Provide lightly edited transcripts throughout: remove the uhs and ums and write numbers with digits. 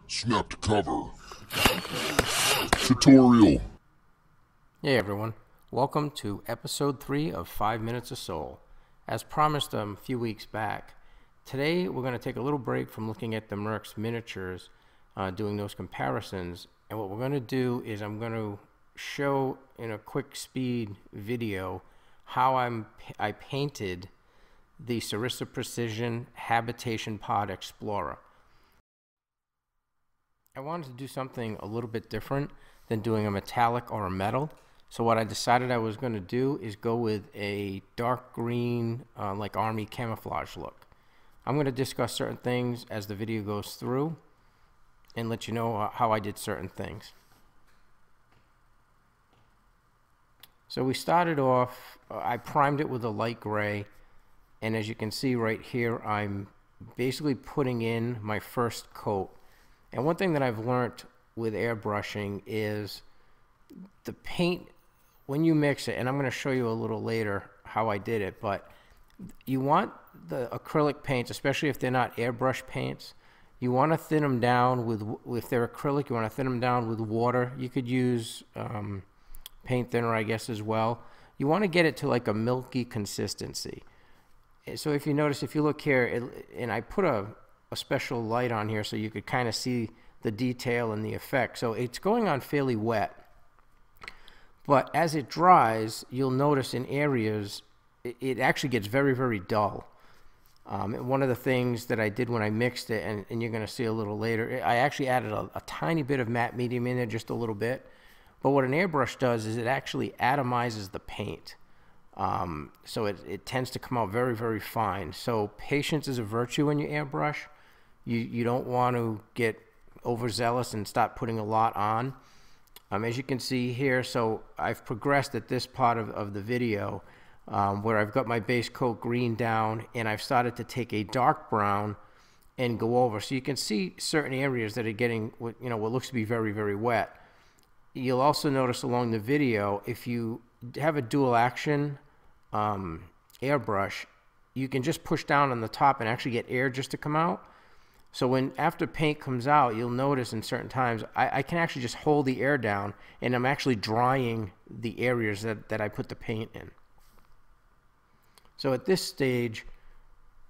SnapToCover tutorial. Hey everyone, welcome to episode 3 of 5 Minutes of Soul. As promised a few weeks back, today we're going to take a little break from looking at the Mercs miniatures, doing those comparisons, and what we're going to do is I'm going to show in a quick speed video how I painted the Sarissa Precision Habitation Pod Explorer. I wanted to do something a little bit different than doing a metallic or a metal. So what I decided I was going to do is go with a dark green, like army camouflage look. I'm going to discuss certain things as the video goes through and let you know how I did certain things. So we started off, I primed it with a light gray, and as you can see right here, I'm basically putting in my first coat. And one thing that I've learned with airbrushing is the paint, when you mix it, and I'm going to show you a little later how I did it, but you want the acrylic paints, especially if they're not airbrush paints, you want to thin them down with, if they're acrylic, you want to thin them down with water. You could use paint thinner, I guess, as well. You want to get it to like a milky consistency. So if you notice, if you look here, and I put a special light on here so you could kind of see the detail and the effect. So it's going on fairly wet, but as it dries, you'll notice in areas it actually gets very, very dull. And one of the things that I did when I mixed it, and you're going to see a little later, I actually added a tiny bit of matte medium in there, just a little bit. But what an airbrush does is it actually atomizes the paint. So it tends to come out very, very fine. So patience is a virtue when you airbrush. You don't want to get overzealous and start putting a lot on. As you can see here, so I've progressed at this part of the video where I've got my base coat green down, and I've started to take a dark brown and go over. So you can see certain areas that are getting what looks to be very, very wet. You'll also notice along the video, if you have a dual action airbrush, you can just push down on the top and actually get air just to come out. So after paint comes out, you'll notice in certain times I can actually just hold the air down, and I'm actually drying the areas that I put the paint in. So at this stage,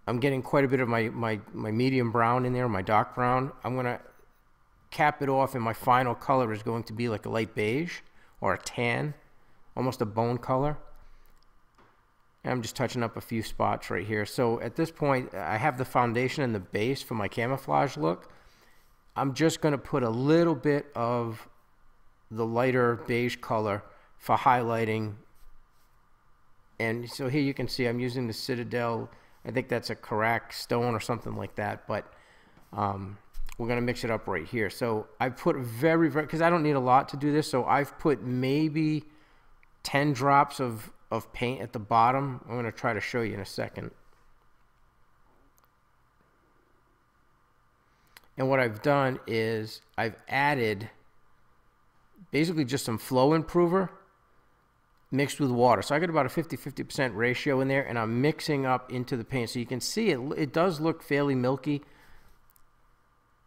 I'm getting quite a bit of my medium brown in there, my dark brown. I'm going to cap it off, and my final color is going to be like a light beige or a tan, almost a bone color. And I'm just touching up a few spots right here. So at this point, I have the foundation and the base for my camouflage look. I'm just going to put a little bit of the lighter beige color for highlighting. And so here you can see I'm using the Citadel. I think that's a Karak stone or something like that. But we're going to mix it up right here. So I put very, because I don't need a lot to do this. So I've put maybe 10 drops of paint at the bottom. I'm going to try to show you in a second. And what I've done is I've added basically just some flow improver mixed with water. So I got about a 50% ratio in there, and I'm mixing up into the paint. So you can see it does look fairly milky.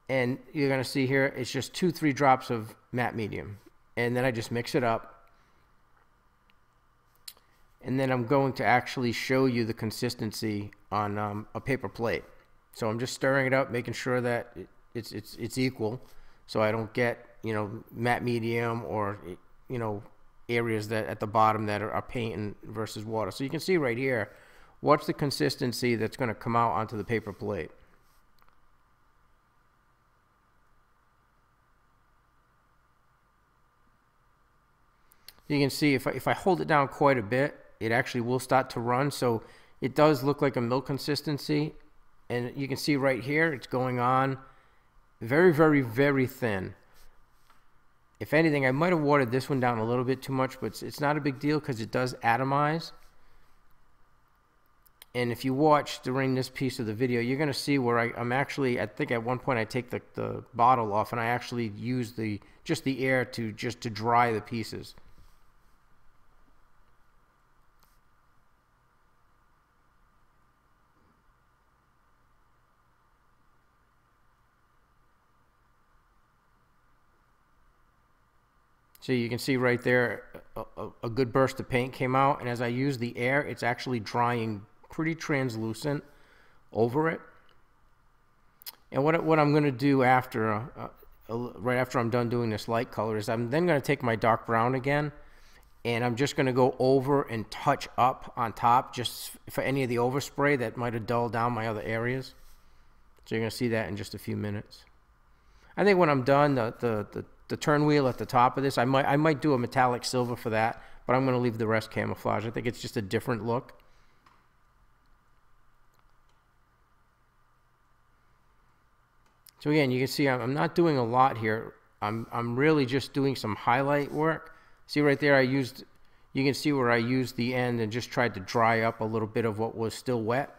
And you're going to see here, it's just 2-3 drops of matte medium. And then I just mix it up. And then I'm going to actually show you the consistency on a paper plate. So I'm just stirring it up, making sure that it's equal, so I don't get matte medium or areas that at the bottom that are paint versus water. So you can see right here what's the consistency that's going to come out onto the paper plate. You can see if I hold it down quite a bit, it actually will start to run. So it does look like a milk consistency. And you can see right here, it's going on very, very, very thin. If anything, I might have watered this one down a little bit too much, but it's not a big deal because it does atomize. And if you watch during this piece of the video, you're going to see where I'm actually, I think at one point I take the bottle off and I actually use just the air to dry the pieces. So you can see right there, a good burst of paint came out, and as I use the air, it's actually drying pretty translucent over it. And what I'm going to do after, right after I'm done doing this light color, is I'm then going to take my dark brown again, and I'm just going to go over and touch up on top, just for any of the overspray that might have dulled down my other areas. So you're going to see that in just a few minutes. I think when I'm done, the turn wheel at the top of this, I might do a metallic silver for that, but I'm going to leave the rest camouflage. I think it's just a different look. So again, you can see I'm not doing a lot here. I'm really just doing some highlight work. See right there, you can see where I used the end and just tried to dry up a little bit of what was still wet.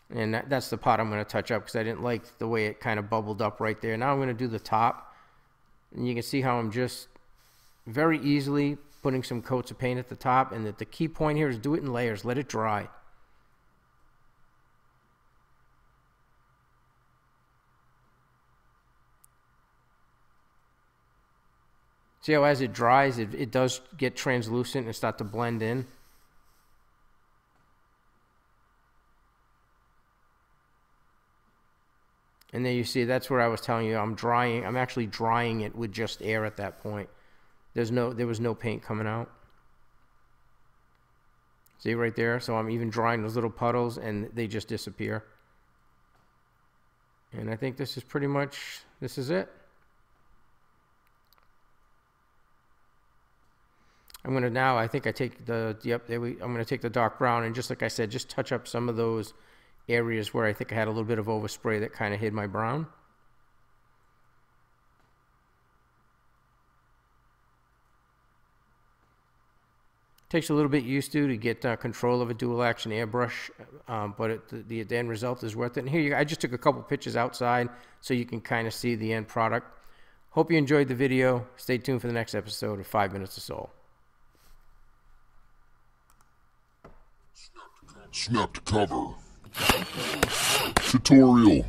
And that's the part I'm going to touch up because I didn't like the way it kind of bubbled up right there. Now I'm going to do the top. And you can see how I'm just very easily putting some coats of paint at the top. And the key point here is do it in layers. Let it dry. See how as it dries, it does get translucent and start to blend in. And then you see, that's where I was telling you I'm actually drying it with just air at that point. There was no paint coming out. See right there? So I'm even drying those little puddles and they just disappear. And I think this is pretty much, this is it. I'm going to now, I think I take I'm going to take the dark brown and just like I said, just touch up some of those areas where I think I had a little bit of overspray that kind of hid my brown. Takes a little bit used to get control of a dual action airbrush, but the end result is worth it. And here I just took a couple pictures outside so you can kind of see the end product. Hope you enjoyed the video. Stay tuned for the next episode of 5 Minutes of Soul. SnapToCover tutorial.